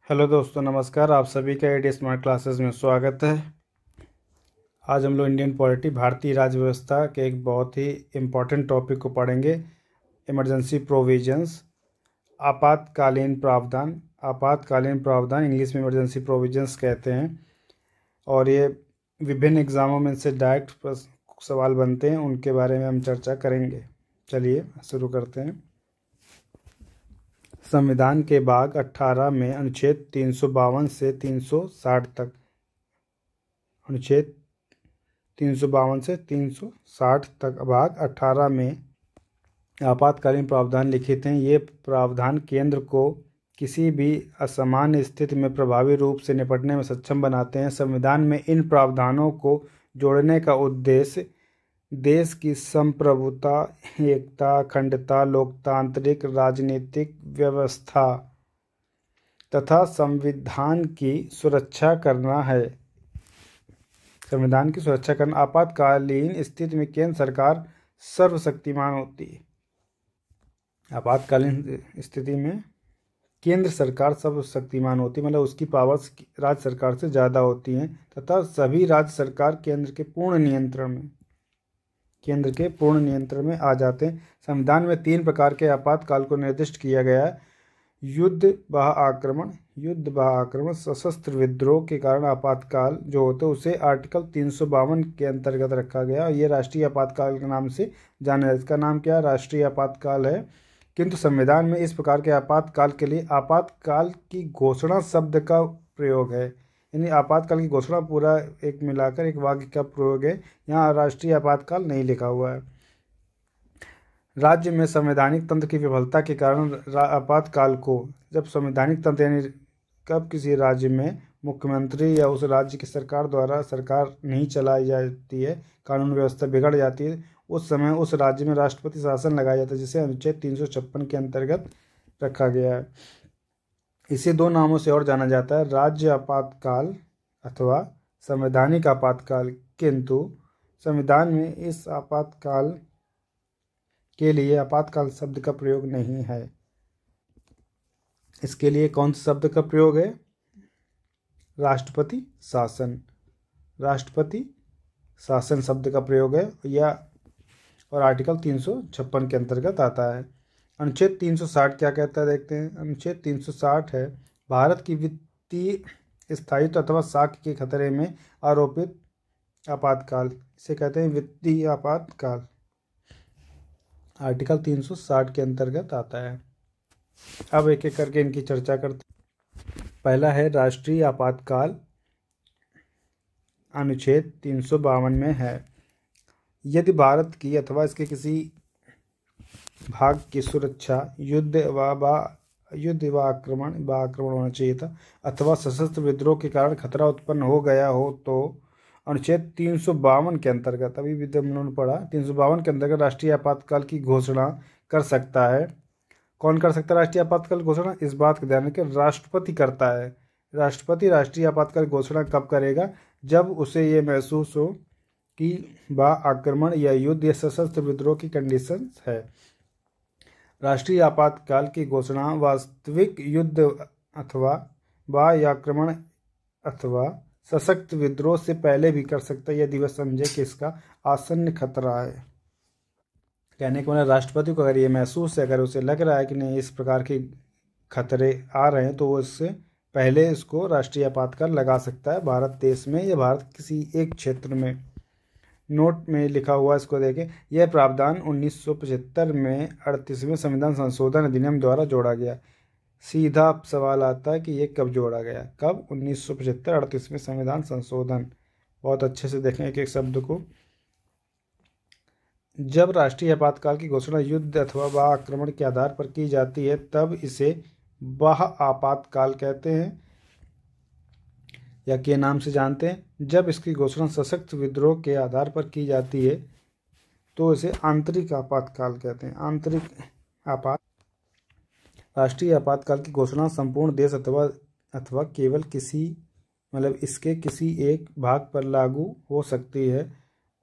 Hello दोस्तों, नमस्कार। आप सभी का एडी स्मार्ट क्लासेस में स्वागत है। आज हम लोग इंडियन पॉलिटी, भारतीय राज्य व्यवस्था के एक बहुत ही इम्पोर्टेंट टॉपिक को पढ़ेंगे। इमरजेंसी प्रोविजंस, आपातकालीन प्रावधान। आपातकालीन प्रावधान इंग्लिश में इमरजेंसी प्रोविजंस कहते हैं, और ये विभिन्न एग्ज़ामों में से डायरेक्ट सवाल बनते हैं, उनके बारे में हम चर्चा करेंगे। चलिए शुरू करते हैं। संविधान के भाग 18 में अनुच्छेद 352 से 360 तक, अनुच्छेद 352 से 360 तक भाग 18 में आपातकालीन प्रावधान लिखित हैं। ये प्रावधान केंद्र को किसी भी असामान्य स्थिति में प्रभावी रूप से निपटने में सक्षम बनाते हैं। संविधान में इन प्रावधानों को जोड़ने का उद्देश्य देश की संप्रभुता, एकता, अखंडता, लोकतांत्रिक राजनीतिक व्यवस्था तथा संविधान की सुरक्षा करना है। संविधान की सुरक्षा करना। आपातकालीन स्थिति में केंद्र सरकार सर्वशक्तिमान होती है। आपातकालीन स्थिति में केंद्र सरकार सर्वशक्तिमान होती है, मतलब उसकी पावर्स राज्य सरकार से ज़्यादा होती हैं, तथा सभी राज्य सरकार केंद्र के पूर्ण नियंत्रण में आ जाते हैं। संविधान में 3 प्रकार के आपातकाल को निर्दिष्ट किया गया है। युद्ध, बाह्य आक्रमण, सशस्त्र विद्रोह के कारण आपातकाल जो होता है उसे आर्टिकल 352 के अंतर्गत रखा गया, और ये राष्ट्रीय आपातकाल के नाम से जाना है। इसका नाम क्या है? राष्ट्रीय आपातकाल है। किंतु संविधान में इस प्रकार के आपातकाल के लिए आपातकाल की घोषणा शब्द का प्रयोग है, यानी आपातकाल की घोषणा पूरा एक मिलाकर एक वाक्य का प्रयोग है। यहाँ राष्ट्रीय आपातकाल नहीं लिखा हुआ है। राज्य में संवैधानिक तंत्र की विफलता के कारण आपातकाल को, जब संवैधानिक तंत्र यानी कब किसी राज्य में मुख्यमंत्री या उस राज्य की सरकार द्वारा सरकार नहीं चलाई जाती है, कानून व्यवस्था बिगड़ जाती है, उस समय उस राज्य में राष्ट्रपति शासन लगाया जाता है, जिसे अनुच्छेद 356 के अंतर्गत रखा गया है। इसे 2 नामों से और जाना जाता है, राज्य आपातकाल अथवा संवैधानिक आपातकाल। किंतु संविधान में इस आपातकाल के लिए आपातकाल शब्द का प्रयोग नहीं है। इसके लिए कौन से शब्द का प्रयोग है? राष्ट्रपति शासन शब्द का प्रयोग है, या और आर्टिकल 356 के अंतर्गत आता है। अनुच्छेद 360 क्या कहता है, देखते हैं। अनुच्छेद 360 है, भारत की वित्तीय स्थायित्व अथवा साख के खतरे में आरोपित आपातकाल, इसे कहते हैं वित्तीय आपातकाल। आर्टिकल 360 के अंतर्गत आता है। अब एक एक करके इनकी चर्चा करते हैं। पहला है राष्ट्रीय आपातकाल, अनुच्छेद 352 में है। यदि भारत की अथवा इसके किसी भाग की सुरक्षा युद्ध व आक्रमण होना चाहिए था, अथवा सशस्त्र विद्रोह के कारण खतरा उत्पन्न हो गया हो, तो अनुच्छेद 352 के अंतर्गत, अभी भी हमने पढ़ा, 352 के अंतर्गत राष्ट्रीय आपातकाल की घोषणा कर सकता है। कौन कर सकता है राष्ट्रीय आपातकाल घोषणा? इस बात का ध्यान रखें, राष्ट्रपति करता है। राष्ट्रपति राष्ट्रीय आपातकाल घोषणा कब करेगा? जब उसे ये महसूस हो कि आक्रमण या युद्ध या सशस्त्र विद्रोह की कंडीशन है। राष्ट्रीय आपातकाल की घोषणा वास्तविक युद्ध अथवा आक्रमण अथवा सशस्त्र विद्रोह से पहले भी कर सकता है, यदि वह समझे कि इसका आसन्न खतरा है। कहने को मतलब राष्ट्रपति को अगर ये महसूस है, अगर उसे लग रहा है कि नहीं इस प्रकार के खतरे आ रहे हैं, तो वो इससे पहले इसको राष्ट्रीय आपातकाल लगा सकता है, भारत देश में या भारत किसी एक क्षेत्र में। नोट में लिखा हुआ, इसको देखें। यह प्रावधान 1975 में 38वें संविधान संशोधन अधिनियम द्वारा जोड़ा गया। सीधा सवाल आता है कि ये कब जोड़ा गया? कब? 1975 38वें संविधान संशोधन। बहुत अच्छे से देखें एक एक शब्द को। जब राष्ट्रीय आपातकाल की घोषणा युद्ध अथवा बाह्य आक्रमण के आधार पर की जाती है, तब इसे बाह्य आपातकाल कहते हैं, या के नाम से जानते हैं। जब इसकी घोषणा सशस्त्र विद्रोह के आधार पर की जाती है, तो इसे आंतरिक आपातकाल कहते हैं। राष्ट्रीय आपातकाल की घोषणा संपूर्ण देश अथवा केवल किसी, मतलब इसके किसी एक भाग पर लागू हो सकती है।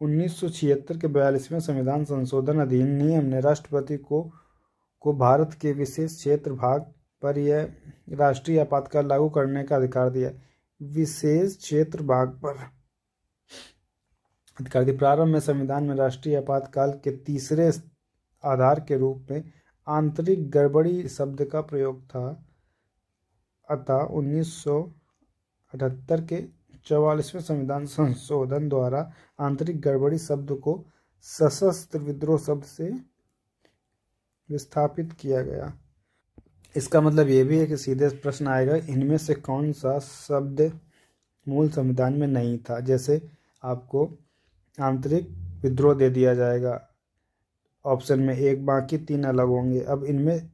1976 के 42वें संविधान संशोधन अधिनियम ने राष्ट्रपति को भारत के विशेष क्षेत्र भाग पर यह राष्ट्रीय आपातकाल लागू करने का अधिकार दिया। विशेष क्षेत्र भाग पर अधिकार दिया। प्रारंभ में संविधान में राष्ट्रीय आपातकाल के तीसरे आधार के रूप में आंतरिक गड़बड़ी शब्द का प्रयोग था। अतः 1978 के 44वें संविधान संशोधन द्वारा आंतरिक गड़बड़ी शब्द को सशस्त्र विद्रोह शब्द से विस्थापित किया गया। इसका मतलब ये भी है कि सीधे प्रश्न आएगा, इनमें से कौन सा शब्द मूल संविधान में नहीं था। जैसे आपको आंतरिक विद्रोह दे दिया जाएगा ऑप्शन में, एक बाकी तीन अलग होंगे। अब इनमें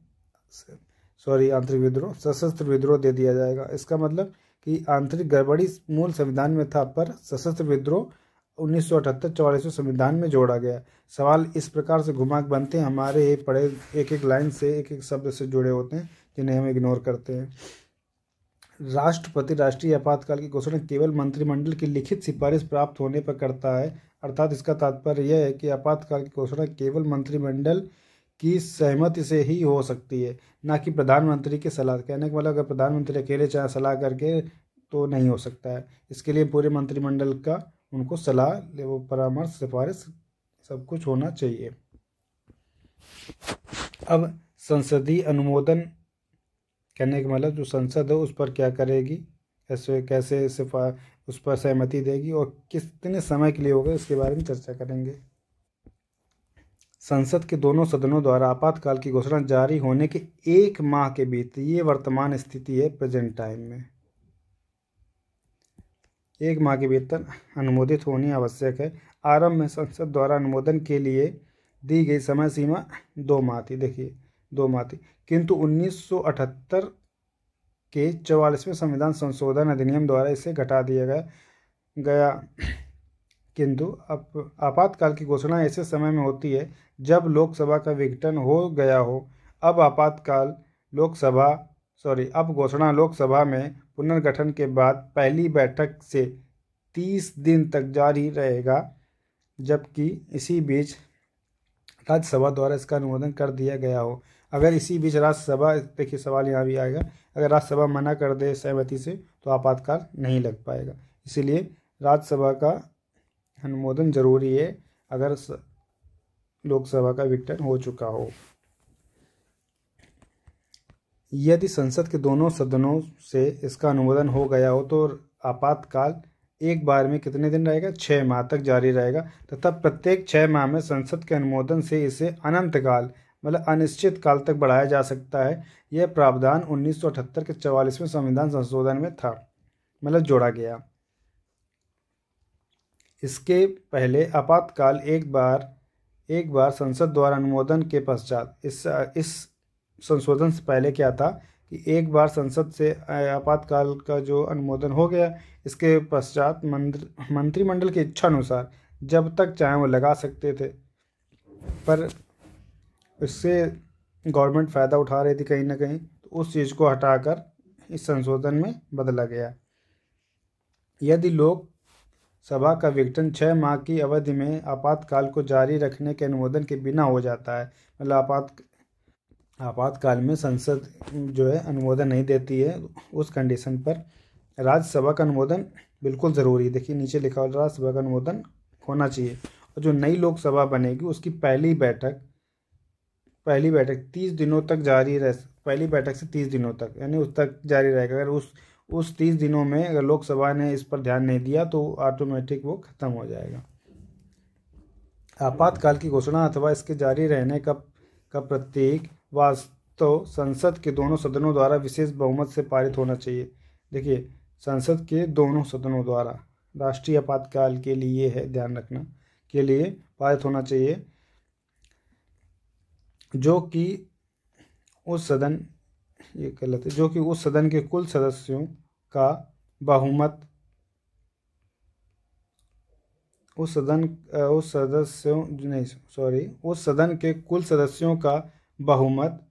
आंतरिक विद्रोह, सशस्त्र विद्रोह दे दिया जाएगा। इसका मतलब कि आंतरिक गड़बड़ी मूल संविधान में था, पर सशस्त्र विद्रोह 1978 44वें संविधान में जोड़ा गया। सवाल इस प्रकार से घुमा के बनते हैं, हमारे पढ़े एक एक लाइन से, एक एक शब्द से जुड़े होते हैं, जिन्हें हम इग्नोर करते हैं। राष्ट्रपति राष्ट्रीय आपातकाल की घोषणा केवल मंत्रिमंडल की लिखित सिफारिश प्राप्त होने पर करता है। अर्थात इसका तात्पर्य यह है कि आपातकाल की घोषणा केवल मंत्रिमंडल की सहमति से ही हो सकती है, ना कि प्रधानमंत्री की सलाह। कहने का मतलब अगर प्रधानमंत्री अकेले चाहे सलाह करके तो नहीं हो सकता है। इसके लिए पूरे मंत्रिमंडल का उनको सलाह, वो परामर्श, सिफारिश सब कुछ होना चाहिए। अब संसदीय अनुमोदन कहने का मतलब जो संसद है उस पर क्या करेगी, ऐसे कैसे उस पर सहमति देगी और कितने समय के लिए होगा, इसके बारे में चर्चा करेंगे। संसद के दोनों सदनों द्वारा आपातकाल की घोषणा जारी होने के 1 माह के भीतर, ये वर्तमान स्थिति है प्रेजेंट टाइम में, 1 माह के भीतर अनुमोदित होनी आवश्यक है। आरंभ में संसद द्वारा अनुमोदन के लिए दी गई समय सीमा 2 माह थी। देखिए 2 माह थी, किंतु 1978 के 44वें संविधान संशोधन अधिनियम द्वारा इसे घटा दिया गया। किंतु अब आपातकाल की घोषणा ऐसे समय में होती है जब लोकसभा का विघटन हो गया हो। अब घोषणा लोकसभा में पुनर्गठन के बाद पहली बैठक से 30 दिन तक जारी रहेगा, जबकि इसी बीच राज्यसभा द्वारा इसका अनुमोदन कर दिया गया हो। अगर इसी बीच राज्यसभा, देखिए सवाल यहाँ भी आएगा, अगर राज्यसभा मना कर दे सहमति से तो आपातकाल नहीं लग पाएगा। इसीलिए राज्यसभा का अनुमोदन जरूरी है अगर लोकसभा का विघटन हो चुका हो। यदि संसद के दोनों सदनों से इसका अनुमोदन हो गया हो तो आपातकाल एक बार में कितने दिन रहेगा, 6 माह तक जारी रहेगा, तथा प्रत्येक 6 माह में संसद के अनुमोदन से इसे अनंत काल मतलब अनिश्चित काल तक बढ़ाया जा सकता है। यह प्रावधान 1978 के 44वें संविधान संशोधन में था, मतलब जोड़ा गया। इसके पहले आपातकाल एक बार संसद द्वारा अनुमोदन के पश्चात, इस संशोधन से पहले क्या था कि एक बार संसद से आपातकाल का जो अनुमोदन हो गया, इसके पश्चात मंत्रिमंडल की इच्छा अनुसार जब तक चाहे वो लगा सकते थे, पर इससे गवर्नमेंट फ़ायदा उठा रही थी कहीं ना कहीं, तो उस चीज़ को हटाकर इस संशोधन में बदला गया। यदि लोकसभा का विघटन 6 माह की अवधि में आपातकाल को जारी रखने के अनुमोदन के बिना हो जाता है, मतलब आपातकाल में संसद जो है अनुमोदन नहीं देती है, उस कंडीशन पर राज्यसभा का अनुमोदन बिल्कुल ज़रूरी है। देखिए नीचे लिखा हुआ राज्यसभा का अनुमोदन होना चाहिए। और जो नई लोकसभा बनेगी उसकी पहली बैठक 30 दिनों तक जारी रह, पहली बैठक से 30 दिनों तक यानी उस तक जारी रहेगा। अगर उस 30 दिनों में अगर लोकसभा ने इस पर ध्यान नहीं दिया तो ऑटोमेटिक वो ख़त्म हो जाएगा। आपातकाल की घोषणा अथवा इसके जारी रहने का प्रतीक वास्तव संसद के दोनों सदनों द्वारा विशेष बहुमत से पारित होना चाहिए। देखिए संसद के दोनों सदनों द्वारा राष्ट्रीय आपातकाल के लिए है, ध्यान रखना, के लिए पारित होना चाहिए, जो कि उस सदन, ये गलत है, जो कि उस सदन के कुल सदस्यों का बहुमत, उस सदन के कुल सदस्यों का बहुमत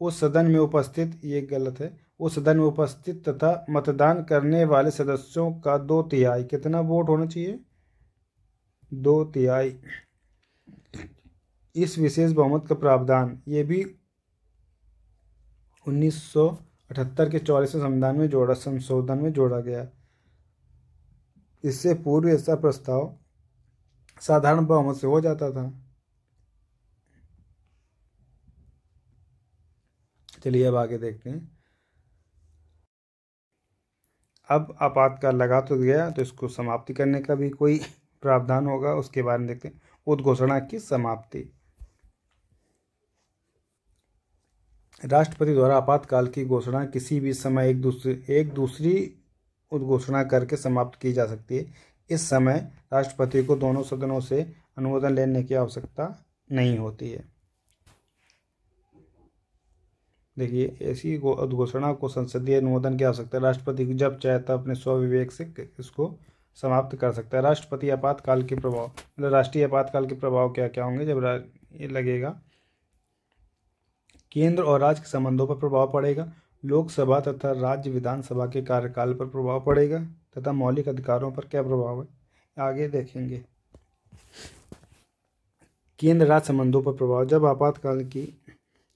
उस सदन में उपस्थित, ये गलत है, उस सदन में उपस्थित तथा मतदान करने वाले सदस्यों का 2/3, कितना वोट होना चाहिए, 2/3। इस विशेष बहुमत का प्रावधान ये भी 1978 के 44वें संशोधन में जोड़ा गया। इससे पूर्व ऐसा प्रस्ताव साधारण बहुमत से हो जाता था। चलिए अब आगे देखते हैं। अब आपातकाल लगा तो गया, तो इसको समाप्ति करने का भी कोई प्रावधान होगा, उसके बारे में देखते हैं। उद्घोषणा की समाप्ति। राष्ट्रपति द्वारा आपातकाल की घोषणा किसी भी समय एक दूसरी उद्घोषणा करके समाप्त की जा सकती है। इस समय राष्ट्रपति को दोनों सदनों से अनुमोदन लेने की आवश्यकता नहीं होती है। देखिए, ऐसी उद्घोषणा को संसदीय अनुमोदन की आवश्यकता है। राष्ट्रपति जब चाहे तब अपने स्वविवेक से इसको समाप्त कर सकता है। राष्ट्रपति आपातकाल के प्रभाव, मतलब राष्ट्रीय आपातकाल के प्रभाव क्या क्या होंगे जब ये लगेगा। केंद्र और राज्य के संबंधों पर प्रभाव पड़ेगा, लोकसभा तथा राज्य विधानसभा के कार्यकाल पर प्रभाव पड़ेगा, तथा मौलिक अधिकारों पर क्या प्रभाव है आगे देखेंगे। केंद्र राज्य संबंधों पर प्रभाव। जब आपातकाल की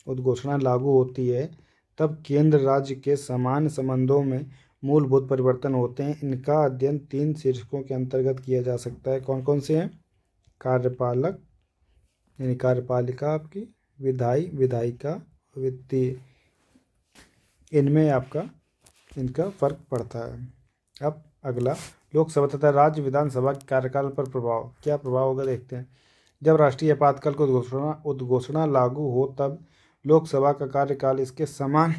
उद्घोषणा लागू होती है तब केंद्र राज्य के समान संबंधों में मूलभूत परिवर्तन होते हैं। इनका अध्ययन 3 शीर्षकों के अंतर्गत किया जा सकता है। कौन कौन से हैं? कार्यपालक यानी कार्यपालिका आपकी, विधायी विधायिका, वित्तीय, इनमें इनका फर्क पड़ता है। अब अगला, लोकसभा तथा राज्य विधानसभा के कार्यकाल पर प्रभाव। क्या प्रभाव होगा देखते हैं। जब राष्ट्रीय आपातकाल की उद्घोषणा लागू हो तब लोकसभा का कार्यकाल इसके समान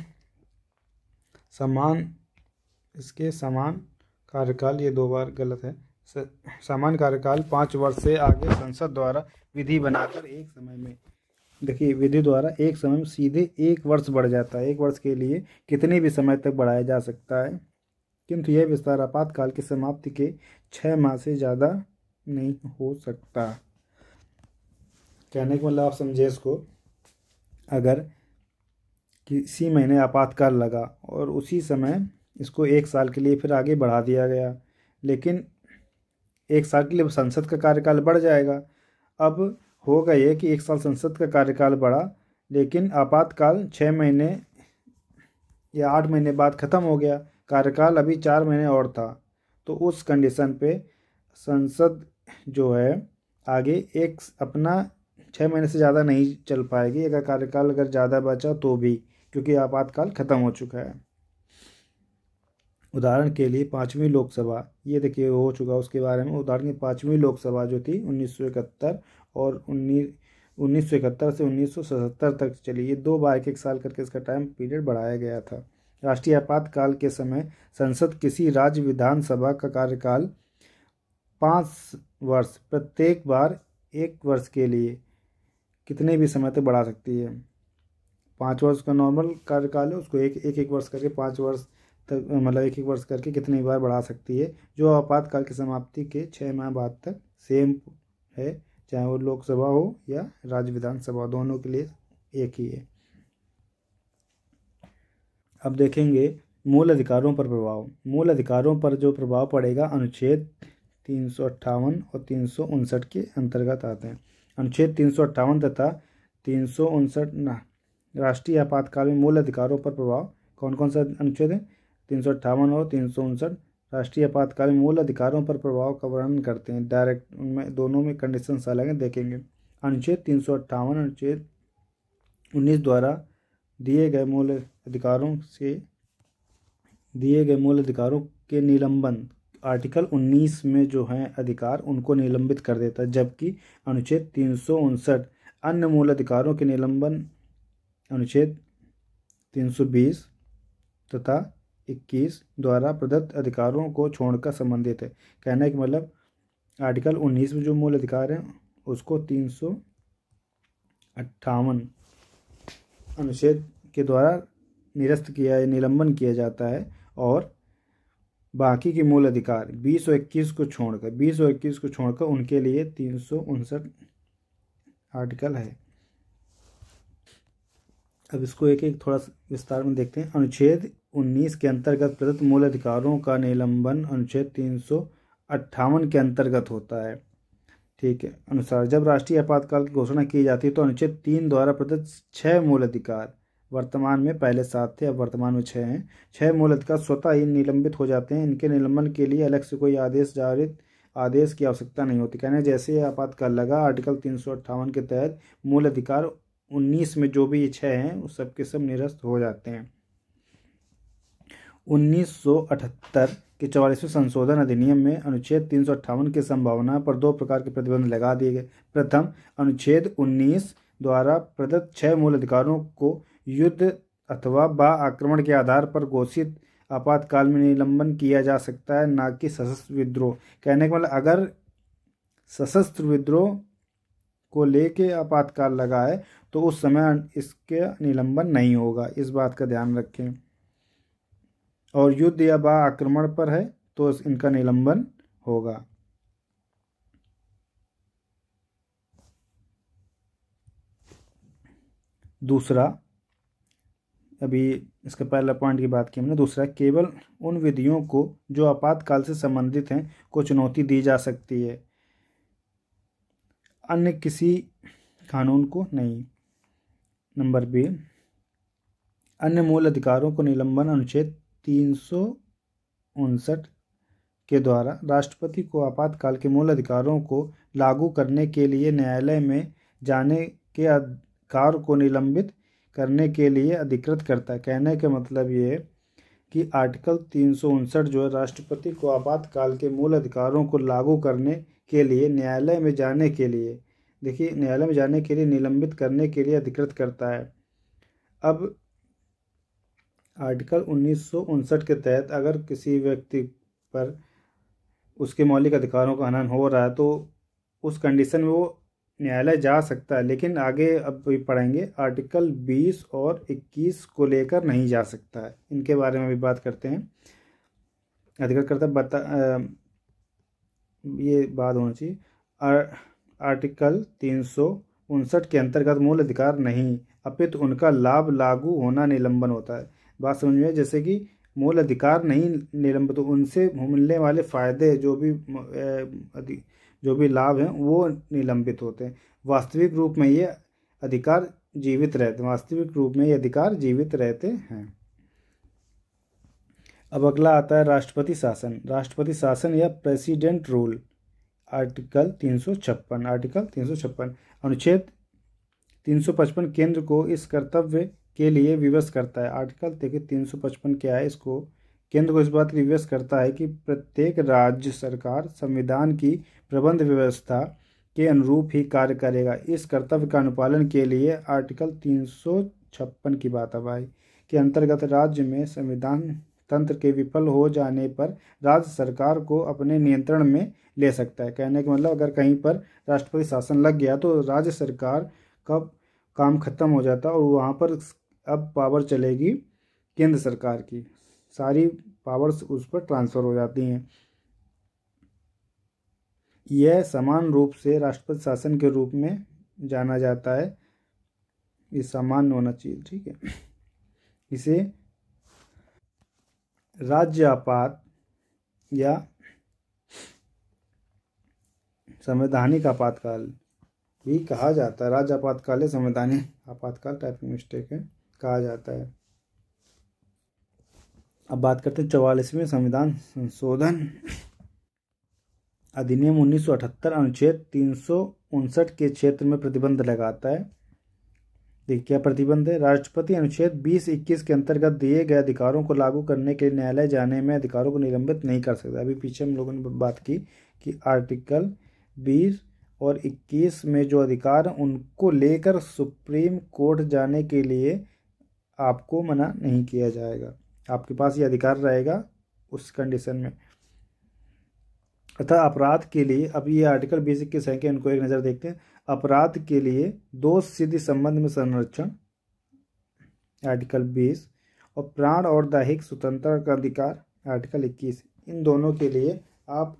कार्यकाल, ये 2 बार गलत है, समान कार्यकाल 5 वर्ष से आगे संसद द्वारा विधि बनाकर एक समय में, देखिए विधि द्वारा एक समय में सीधे 1 वर्ष बढ़ जाता है। 1 वर्ष के लिए कितने भी समय तक बढ़ाया जा सकता है, किंतु यह विस्तार आपातकाल की समाप्ति के 6 माह से ज़्यादा नहीं हो सकता। कहने का मतलब आप समझे इसको, अगर किसी महीने आपातकाल लगा और उसी समय इसको 1 साल के लिए फिर आगे बढ़ा दिया गया, लेकिन 1 साल के लिए संसद का कार्यकाल बढ़ जाएगा। अब होगा ये कि 1 साल संसद का कार्यकाल बढ़ा, लेकिन आपातकाल 6 महीने या 8 महीने बाद ख़त्म हो गया, कार्यकाल अभी 4 महीने और था। तो उस कंडीशन पे संसद जो है आगे अपना 6 महीने से ज़्यादा नहीं चल पाएगी, अगर कार्यकाल अगर ज़्यादा बचा तो भी, क्योंकि आपातकाल ख़त्म हो चुका है। उदाहरण के लिए 5वीं लोकसभा, ये देखिए हो चुका उसके बारे में। उदाहरण की 5वीं लोकसभा जो थी 1971 और 1971 से 1977 तक चली, ये 2 बार 1 साल करके इसका टाइम पीरियड बढ़ाया गया था। राष्ट्रीय आपातकाल के समय संसद किसी राज्य विधानसभा का कार्यकाल 5 वर्ष, प्रत्येक बार 1 वर्ष के लिए कितने भी समय तक बढ़ा सकती है। 5 वर्ष का नॉर्मल कार्यकाल है, उसको एक वर्ष करके 5 वर्ष तक, मतलब 1 वर्ष करके कितनी बार बढ़ा सकती है, जो आपातकाल की समाप्ति के 6 माह बाद तक सेम है, चाहे वो लोकसभा हो या राज्य विधानसभा, दोनों के लिए एक ही है। अब देखेंगे मूल अधिकारों पर प्रभाव। मूल अधिकारों पर जो प्रभाव पड़ेगा अनुच्छेद 358 और 359 के अंतर्गत आते हैं। अनुच्छेद 358 तथा 359 राष्ट्रीय आपातकाल में मूल अधिकारों पर प्रभाव। कौन कौन सा अनुच्छेद है? 358 और 359 राष्ट्रीय आपातकाल में मूल अधिकारों पर प्रभाव का वर्णन करते हैं। डायरेक्ट उनमें दोनों में कंडीशंस अलग हैं, देखेंगे। अनुच्छेद 358 अनुच्छेद 19 द्वारा दिए गए मूल अधिकारों के निलंबन, आर्टिकल 19 में जो हैं अधिकार उनको निलंबित कर देता है, जबकि अनुच्छेद 359 अन्य मूल अधिकारों के निलंबन अनुच्छेद 320 तथा 21 द्वारा प्रदत्त अधिकारों को छोड़कर संबंधित है। कहने का मतलब आर्टिकल 19 में जो मूल अधिकार हैं उसको 358 अनुच्छेद के द्वारा निरस्त किया या निलंबन किया जाता है, और बाकी के मूल अधिकार 20 और 21 को छोड़कर उनके लिए 359 आर्टिकल है। अब इसको एक एक थोड़ा विस्तार में देखते हैं। अनुच्छेद 19 के अंतर्गत प्रदत्त मूल अधिकारों का निलंबन अनुच्छेद 358 के अंतर्गत होता है। ठीक है, अनुसार जब राष्ट्रीय आपातकाल की घोषणा की जाती है तो अनुच्छेद 3 द्वारा प्रदत्त 6 मूल अधिकार वर्तमान में पहले 7 थे, अब वर्तमान में 6 हैं। 6 मूल अधिकार स्वतः ही निलंबित हो जाते हैं। इनके निलंबन के लिए अलग से कोई आदेश की आवश्यकता नहीं होती। कहने जैसे आपातकाल लगा, आर्टिकल 358 के तहत मूल अधिकार 19 में जो भी ये 6 हैं उस सब के सब निरस्त हो जाते हैं। 1978 के 44वें संशोधन अधिनियम में अनुच्छेद 358 की संभावना पर 2 प्रकार के प्रतिबंध लगा दिए गए। प्रथम, अनुच्छेद 19 द्वारा प्रदत्त 6 मूल अधिकारों को युद्ध अथवा आक्रमण के आधार पर घोषित आपातकाल में निलंबन किया जा सकता है, ना कि सशस्त्र विद्रोह। कहने का मतलब अगर सशस्त्र विद्रोह को लेके आपातकाल लगा है तो उस समय इसके निलंबन नहीं होगा, इस बात का ध्यान रखें। और युद्ध या आक्रमण पर है तो इनका निलंबन होगा। दूसरा, अभी इसका पहला पॉइंट की बात की हमने। दूसरा, केवल उन विधियों को जो आपातकाल से संबंधित हैं को चुनौती दी जा सकती है, अन्य किसी कानून को नहीं। नंबर बी, अन्य मूल अधिकारों को निलंबन अनुच्छेद 359 के द्वारा राष्ट्रपति को आपातकाल के मूल अधिकारों को लागू करने के लिए न्यायालय में जाने के अधिकार को निलंबित करने के लिए अधिकृत करता है। कहने का मतलब ये है कि आर्टिकल 359 जो है राष्ट्रपति को आपातकाल के मूल अधिकारों को लागू करने के लिए न्यायालय में जाने के लिए, देखिए न्यायालय में जाने के लिए निलंबित करने के लिए अधिकृत करता है। अब आर्टिकल 1959 के तहत अगर किसी व्यक्ति पर उसके मौलिक अधिकारों का हनन हो रहा है तो उस कंडीशन में वो न्यायालय जा सकता है, लेकिन आगे अब भी पढ़ेंगे आर्टिकल 20 और 21 को लेकर नहीं जा सकता है। इनके बारे में भी बात करते हैं। अधिकृत करता ये बात होनी चाहिए। आर्टिकल 359 के अंतर्गत मूल अधिकार नहीं अपितु उनका लाभ लागू होना निलंबन होता है। बात समझ में, जैसे कि मूल अधिकार नहीं निलंबित, तो उनसे मिलने वाले फायदे जो भी लाभ हैं वो निलंबित होते हैं। वास्तविक रूप में ये अधिकार जीवित रहते हैं। अब अगला आता है राष्ट्रपति शासन या प्रेसिडेंट रूल। आर्टिकल 356 अनुच्छेद 355 केंद्र को इस कर्तव्य के लिए विवश करता है। आर्टिकल देखिए 355 क्या है, इसको केंद्र को इस बात के लिए विवश करता है कि प्रत्येक राज्य सरकार संविधान की प्रबंध व्यवस्था के अनुरूप ही कार्य करेगा। इस कर्तव्य का अनुपालन के लिए आर्टिकल 356 की बात अब आई के अंतर्गत राज्य में संविधान तंत्र के विफल हो जाने पर राज्य सरकार को अपने नियंत्रण में ले सकता है। कहने का मतलब अगर कहीं पर राष्ट्रपति शासन लग गया तो राज्य सरकार का काम खत्म हो जाता है और वहाँ पर अब पावर चलेगी केंद्र सरकार की, सारी पावर्स उस पर ट्रांसफ़र हो जाती हैं। यह समान रूप से राष्ट्रपति शासन के रूप में जाना जाता है। ये सामान्य होना चाहिए, ठीक है। इसे राज्य आपात या संवैधानिक आपातकाल भी कहा जाता है। राज्य आपातकाल या संवैधानिक आपातकाल, टाइपिंग मिस्टेक है, कहा जाता है। अब बात करते हैं 44वें संविधान संशोधन अधिनियम 1978 अनुच्छेद 359 के क्षेत्र में प्रतिबंध लगाता है। देखिए क्या प्रतिबंध है। राष्ट्रपति अनुच्छेद 20-21 के अंतर्गत दिए गए अधिकारों को लागू करने के लिए न्यायालय जाने में अधिकारों को निलंबित नहीं कर सकता। अभी पीछे हम लोगों ने बात की कि आर्टिकल 20 और 21 में जो अधिकार हैं उनको लेकर सुप्रीम कोर्ट जाने के लिए आपको मना नहीं किया जाएगा, आपके पास ये अधिकार रहेगा उस कंडीशन में। अतः अपराध के लिए, अब ये आर्टिकल 20-21 है कि इनको एक नज़र देखते हैं। अपराध के लिए दोष सिद्धि संबंध में संरक्षण आर्टिकल 20 और प्राण और दैहिक स्वतंत्रता का अधिकार आर्टिकल 21, इन दोनों के लिए आप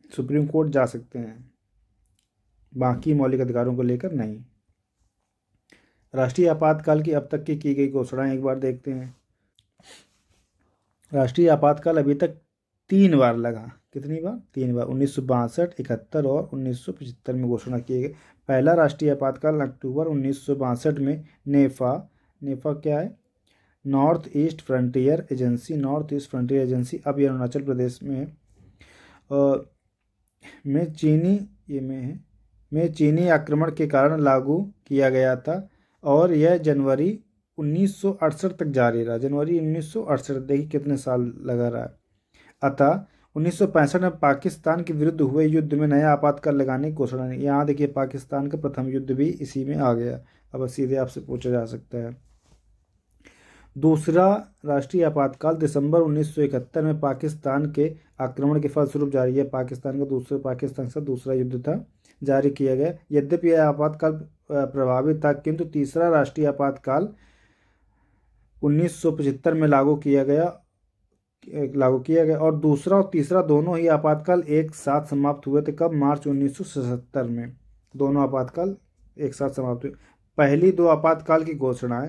सुप्रीम कोर्ट जा सकते हैं, बाकी मौलिक अधिकारों को लेकर नहीं। राष्ट्रीय आपातकाल की अब तक की गई घोषणाएं एक बार देखते हैं। राष्ट्रीय आपातकाल अभी तक 3 बार लगा। कितनी बार? 3 बार। 1962, 71 और 1975 में घोषणा किए गए। पहला राष्ट्रीय आपातकाल अक्टूबर 1962 में नेफा क्या है? नॉर्थ ईस्ट फ्रंटियर एजेंसी, अब ये अरुणाचल प्रदेश में है। में चीनी आक्रमण के कारण लागू किया गया था और यह जनवरी 1968 तक जारी रहा। जनवरी 1968, देखिए कितने साल लगा रहा है। अतः 1965 में पाकिस्तान के विरुद्ध हुए युद्ध में नया आपातकाल लगाने की घोषणा नहीं। यहाँ देखिए पाकिस्तान का प्रथम युद्ध भी इसी में आ गया। अब सीधे आपसे पूछा जा सकता है। दूसरा राष्ट्रीय आपातकाल दिसंबर 1971 में पाकिस्तान के आक्रमण के फलस्वरूप जारी है। पाकिस्तान के साथ दूसरा युद्ध था, जारी किया गया। यद्यपि यह आपातकाल प्रभावित था, किंतु तीसरा राष्ट्रीय आपातकाल 1975 में लागू किया गया और दूसरा और तीसरा दोनों ही आपातकाल एक साथ समाप्त हुए थे। कब? मार्च 1977 में दोनों आपातकाल एक साथ समाप्त हुए। पहली दो आपातकाल की घोषणा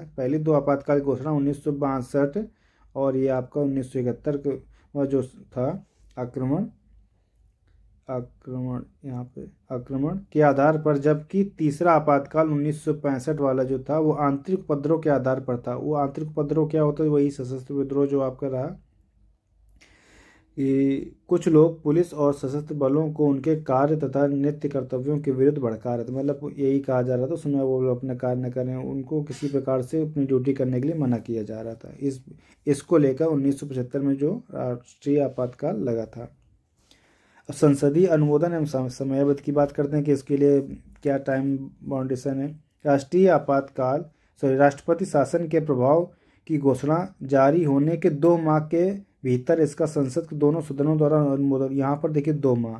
1962 और ये आपका 1971 का जो था आक्रमण के आधार पर, जबकि तीसरा आपातकाल 1965 वाला जो था वो आंतरिक उपद्रव के आधार पर था। वो आंतरिक उपद्रव क्या होता है? वही सशस्त्र विद्रोह जो आपका रहा। कुछ लोग पुलिस और सशस्त्र बलों को उनके कार्य तथा नित्य कर्तव्यों के विरुद्ध भड़का रहे थे। मतलब यही कहा जा रहा था उसमें वो लोग अपना कार्य न करें, उनको किसी प्रकार से अपनी ड्यूटी करने के लिए मना किया जा रहा था। इसको लेकर 1975 में जो राष्ट्रीय आपातकाल लगा था। संसदीय अनुमोदन एवं समयावधि की बात करते हैं कि इसके लिए क्या टाइम बाउंडेशन है। राष्ट्रपति शासन के प्रभाव की घोषणा जारी होने के 2 माह के भीतर इसका संसद के दोनों सदनों द्वारा अनुमोदन। यहाँ पर देखिए 2 माह।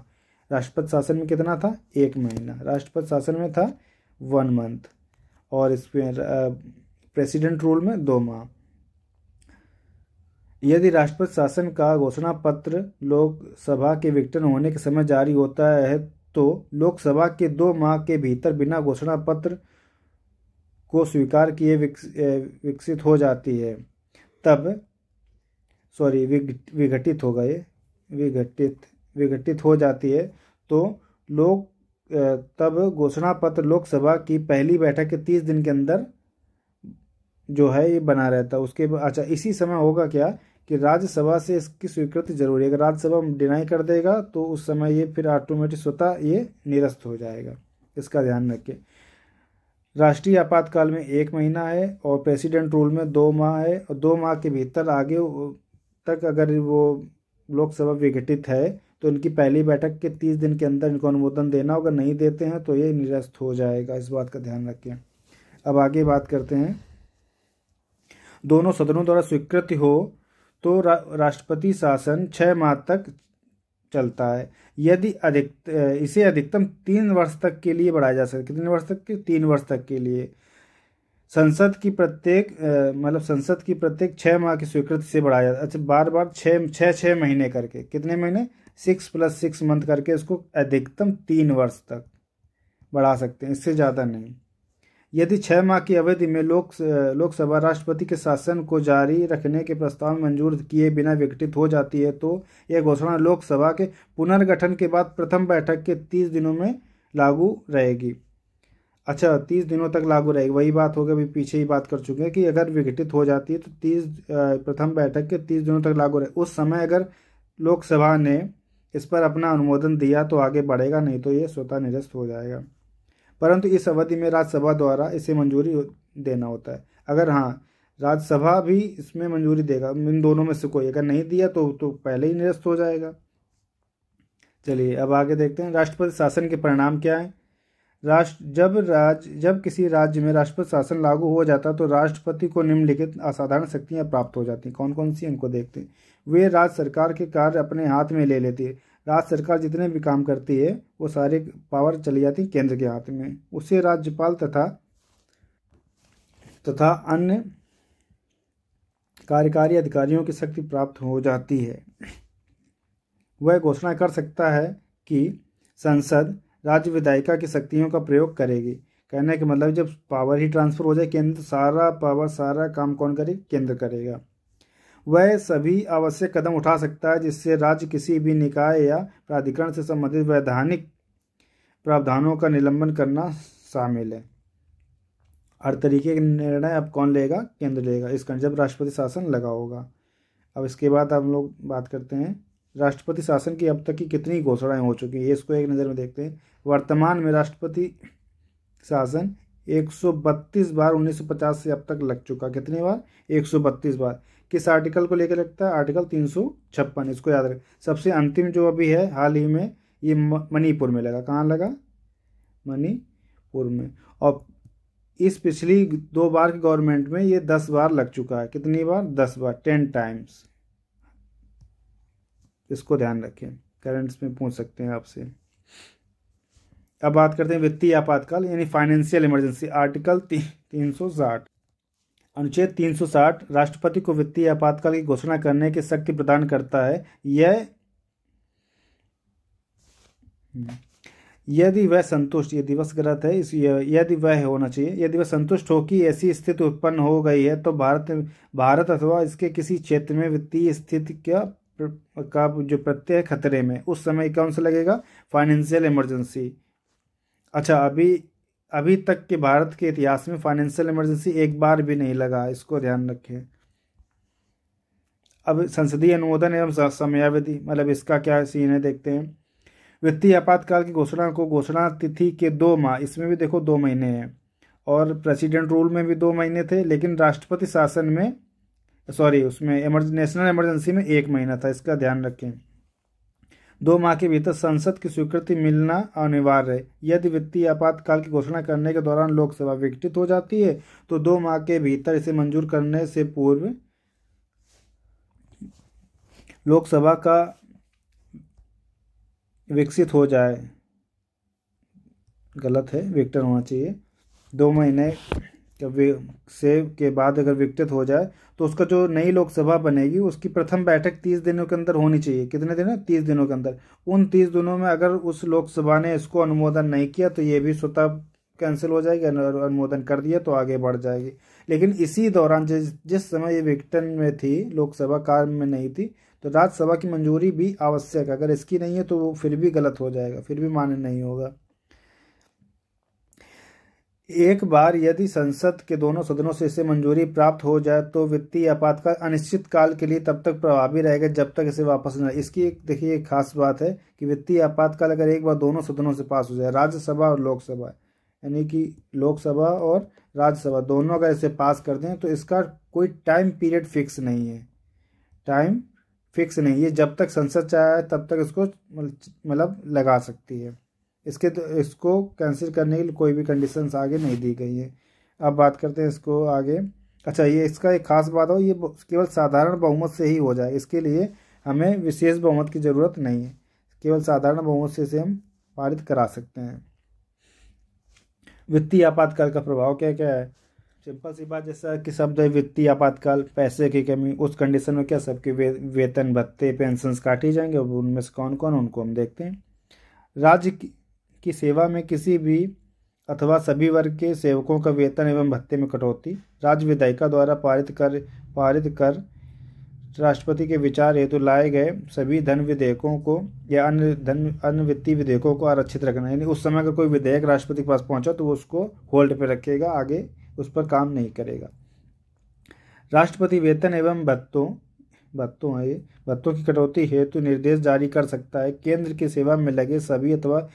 राष्ट्रपति शासन में कितना था? 1 महीना। राष्ट्रपति शासन में था 1 मंथ और इसमें प्रेसिडेंट रूल में 2 माह। यदि राष्ट्रपति शासन का घोषणा पत्र लोकसभा के विघटन होने के समय जारी होता है तो लोकसभा के 2 माह के भीतर बिना घोषणा पत्र को स्वीकार किए विकसित हो जाती है, तब विघटित हो जाती है तो तब घोषणा पत्र लोकसभा की पहली बैठक के 30 दिन के अंदर जो है ये बना रहता है। उसके अच्छा इसी समय होगा क्या कि राज्यसभा से इसकी स्वीकृति जरूरी है। अगर राज्यसभा डिनाई कर देगा तो उस समय ये फिर ऑटोमेटिक स्वतः ये निरस्त हो जाएगा। इसका ध्यान रखें। राष्ट्रीय आपातकाल में 1 महीना है और प्रेसिडेंट रूल में 2 माह है और 2 माह के भीतर आगे तक अगर वो लोकसभा विघटित है तो इनकी पहली बैठक के 30 दिन के अंदर इनको अनुमोदन देना होगा। नहीं देते हैं तो ये निरस्त हो जाएगा। इस बात का ध्यान रखें। अब आगे बात करते हैं। दोनों सदनों द्वारा स्वीकृति हो तो राष्ट्रपति शासन 6 माह तक चलता है। यदि इसे अधिकतम 3 वर्ष तक के लिए बढ़ाया जा सकता है। कितने वर्ष तक के? 3 वर्ष तक के लिए। संसद की प्रत्येक 6 माह की स्वीकृति से बढ़ाया। अच्छा, बार 6 महीने करके, कितने महीने? 6 + 6 मंथ करके इसको अधिकतम 3 वर्ष तक बढ़ा सकते हैं, इससे ज़्यादा नहीं। यदि 6 माह की अवधि में लोकसभा राष्ट्रपति के शासन को जारी रखने के प्रस्ताव मंजूर किए बिना विघटित हो जाती है तो यह घोषणा लोकसभा के पुनर्गठन के बाद प्रथम बैठक के 30 दिनों में लागू रहेगी। अच्छा, 30 दिनों तक लागू रहेगी। वही बात होगी, अभी पीछे ही बात कर चुके हैं कि अगर विघटित हो जाती है तो प्रथम बैठक के 30 दिनों तक लागू रहे। उस समय अगर लोकसभा ने इस पर अपना अनुमोदन दिया तो आगे बढ़ेगा, नहीं तो ये स्वतः निरस्त हो जाएगा। परंतु इस अवधि में राज्यसभा द्वारा इसे मंजूरी देना होता है। अगर राज्यसभा भी इसमें मंजूरी देगा, इन दोनों में से कोई अगर नहीं दिया तो पहले ही निरस्त हो जाएगा। चलिए अब आगे देखते हैं राष्ट्रपति शासन के परिणाम क्या है। जब किसी राज्य में राष्ट्रपति शासन लागू हो जाता तो राष्ट्रपति को निम्नलिखित असाधारण शक्तियां प्राप्त हो जाती। कौन कौन सी? इनको देखते हैं। वे राज्य सरकार के कार्य अपने हाथ में ले लेती है। राज्य सरकार जितने भी काम करती है वो सारे पावर चली जाती है केंद्र के हाथ में। उसे राज्यपाल तथा अन्य कार्यकारी अधिकारियों की शक्ति प्राप्त हो जाती है। वह घोषणा कर सकता है कि संसद राज्य विधायिका की शक्तियों का प्रयोग करेगी। कहने का मतलब जब पावर ही ट्रांसफर हो जाए केंद्र, सारा पावर सारा काम कौन करेगा? केंद्र करेगा। वह सभी आवश्यक कदम उठा सकता है जिससे राज्य किसी भी निकाय या प्राधिकरण से संबंधित वैधानिक प्रावधानों का निलंबन करना शामिल है। हर तरीके के निर्णय अब कौन लेगा? केंद्र लेगा, इसका जब राष्ट्रपति शासन लगा होगा। अब इसके बाद हम लोग बात करते हैं राष्ट्रपति शासन की अब तक की कितनी घोषणाएं हो चुकी हैं, इसको एक नज़र में देखते हैं। वर्तमान में राष्ट्रपति शासन 132 बार 1950 से अब तक लग चुका। कितनी बार? 132 बार। किस आर्टिकल को लेकर लगता है? आर्टिकल 356, इसको याद रखें। सबसे अंतिम जो अभी है हाल ही में, ये मणिपुर में लगा। कहाँ लगा? मणिपुर में। और इस पिछली 2 बार की गवर्नमेंट में ये 10 बार लग चुका है। कितनी बार? 10 बार, 10 टाइम्स। इसको ध्यान रखें, करंट्स में पूछ सकते हैं आपसे। अब बात करते हैं वित्तीय आपातकाल यानी फाइनेंशियल इमरजेंसी। आर्टिकल 360, अनुच्छेद 360 राष्ट्रपति को वित्तीय आपातकाल की घोषणा करने की शक्ति प्रदान करता है। यदि वह संतुष्ट, ये दिवस गलत है, इस यदि वह होना चाहिए, यदि वह संतुष्ट हो कि ऐसी स्थिति उत्पन्न हो गई है तो भारत अथवा इसके किसी क्षेत्र में वित्तीय स्थिति का जो प्रत्यय खतरे में, उस समय कौन सा लगेगा? Financial emergency. अच्छा, अभी तक के भारत के इतिहास में फाइनेंशियल इमरजेंसी एक बार भी नहीं लगा, इसको ध्यान रखें। अब संसदीय अनुमोदन एवं समयावधि, मतलब इसका क्या सीन है देखते हैं। वित्तीय आपातकाल की घोषणा तिथि के 2 माह, इसमें भी देखो 2 महीने हैं, और प्रेसिडेंट रूल में भी 2 महीने थे, लेकिन राष्ट्रपति शासन में उसमें नेशनल इमरजेंसी में 1 महीना था। इसका ध्यान रखें। 2 माह के भीतर संसद की स्वीकृति मिलना अनिवार्य है। यदि वित्तीय आपातकाल की घोषणा करने के दौरान लोकसभा विघटित हो जाती है तो 2 माह के भीतर इसे मंजूर करने से पूर्व लोकसभा का विकसित हो जाए, गलत है, विघटन होना चाहिए। 2 महीने के बाद अगर विघटित हो जाए तो उसका जो नई लोकसभा बनेगी उसकी प्रथम बैठक 30 दिनों के अंदर होनी चाहिए। कितने दिन है? 30 दिनों के अंदर। उन 30 दिनों में अगर उस लोकसभा ने इसको अनुमोदन नहीं किया तो ये भी स्वतः कैंसिल हो जाएगी, अनुमोदन कर दिया तो आगे बढ़ जाएगी। लेकिन इसी दौरान जिस समय ये विघटन में थी, लोकसभा कार्य में नहीं थी, तो राज्यसभा की मंजूरी भी आवश्यक है। अगर इसकी नहीं है तो वो फिर भी गलत हो जाएगा, फिर भी मान्य नहीं होगा। एक बार यदि संसद के दोनों सदनों से इसे मंजूरी प्राप्त हो जाए तो वित्तीय आपातकाल अनिश्चित काल के लिए तब तक प्रभावी रहेगा जब तक इसे वापस न। इसकी देखिए एक खास बात है कि वित्तीय आपातकाल अगर एक बार दोनों सदनों से पास हो जाए, राज्यसभा और लोकसभा, यानी कि लोकसभा और राज्यसभा दोनों अगर इसे पास कर दें तो इसका कोई टाइम पीरियड फिक्स नहीं है। टाइम फिक्स नहीं है, जब तक संसद चाहे तब तक इसको मतलब लगा सकती है। इसको कैंसिल करने के लिए कोई भी कंडीशंस आगे नहीं दी गई है। अब बात करते हैं इसको आगे। अच्छा, ये इसका एक खास बात हो, ये केवल साधारण बहुमत से ही हो जाए, इसके लिए हमें विशेष बहुमत की ज़रूरत नहीं है। केवल साधारण बहुमत से इसे हम पारित करा सकते हैं। वित्तीय आपातकाल का प्रभाव क्या क्या है? सिंपल सी बात, जैसा कि शब्द है वित्तीय आपातकाल, पैसे की कमी, उस कंडीशन में क्या सबके वेतन भत्ते पेंशन काटे जाएंगे। उनमें से कौन कौन, उनको हम देखते हैं। राज्य की सेवा में किसी भी अथवा सभी वर्ग के सेवकों का वेतन एवं भत्ते में कटौती। राज्य विधायिका द्वारा पारित कर राष्ट्रपति के विचार हेतु लाए गए सभी धन विधेयकों को या अन्य वित्तीय विधेयकों को आरक्षित रखना। यानी उस समय अगर कोई विधेयक राष्ट्रपति के पास पहुंचा तो वो उसको होल्ड पे रखेगा, आगे उस पर काम नहीं करेगा। राष्ट्रपति वेतन एवं भत्तों की कटौती हेतु निर्देश जारी कर सकता है। केंद्र की सेवा में लगे सभी अथवा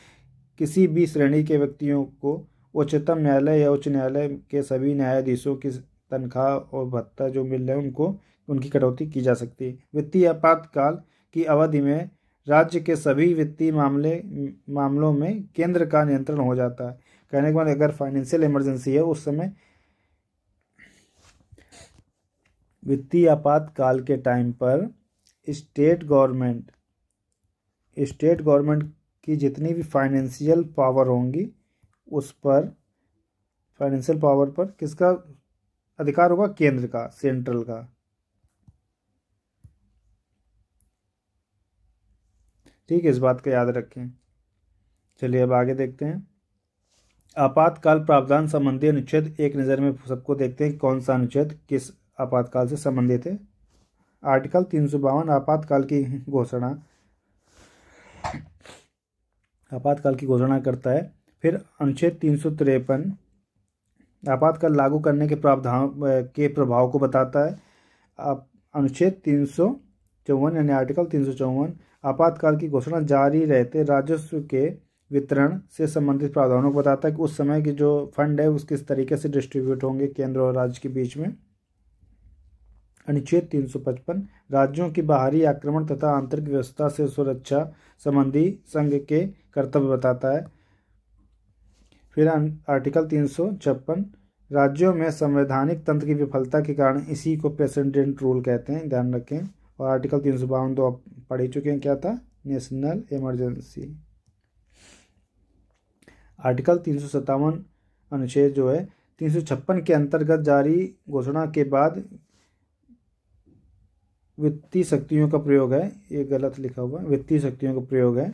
किसी भी श्रेणी के व्यक्तियों को उच्चतम न्यायालय या उच्च न्यायालय के सभी न्यायाधीशों की तनख्वाह और भत्ता जो मिल रहे हैं उनको उनकी कटौती की जा सकती है। वित्तीय आपातकाल की अवधि में राज्य के सभी वित्तीय मामलों में केंद्र का नियंत्रण हो जाता है। कहने के बाद अगर फाइनेंशियल इमरजेंसी है उस समय वित्तीय आपातकाल के टाइम पर स्टेट गवर्नमेंट की जितनी भी फाइनेंशियल पावर होंगी उस पर, फाइनेंशियल पावर पर किसका अधिकार होगा? केंद्र का, सेंट्रल का। ठीक है, इस बात का याद रखें। चलिए अब आगे देखते हैं। आपातकाल प्रावधान संबंधी अनुच्छेद एक नज़र में सबको देखते हैं कौन सा अनुच्छेद किस आपातकाल से संबंधित है। आर्टिकल 352 आपातकाल की घोषणा करता है। फिर अनुच्छेद 353 आपातकाल लागू करने के प्रावधान के प्रभाव को बताता है। अनुच्छेद 354 यानी आर्टिकल 354 आपातकाल की घोषणा जारी रहते राजस्व के वितरण से संबंधित प्रावधानों को बताता है कि उस समय की जो फंड है उस किस तरीके से डिस्ट्रीब्यूट होंगे केंद्र और राज्य के बीच में। अनुच्छेद 355 राज्यों की बाहरी आक्रमण तथा आंतरिक व्यवस्था से सुरक्षा संबंधी संघ के कर्तव्य बताता है। फिर आर्टिकल 356 राज्यों में संवैधानिक तंत्र की विफलता के कारण इसी को प्रेसिडेंट रूल कहते हैं, ध्यान रखें। और आर्टिकल 352 तो आप पढ़ ही चुके हैं, क्या था? National emergency. आर्टिकल 357 अनुच्छेद जो है 356 के अंतर्गत जारी घोषणा के बाद वित्तीय शक्तियों का प्रयोग है, ये गलत लिखा हुआ, वित्तीय शक्तियों का प्रयोग है।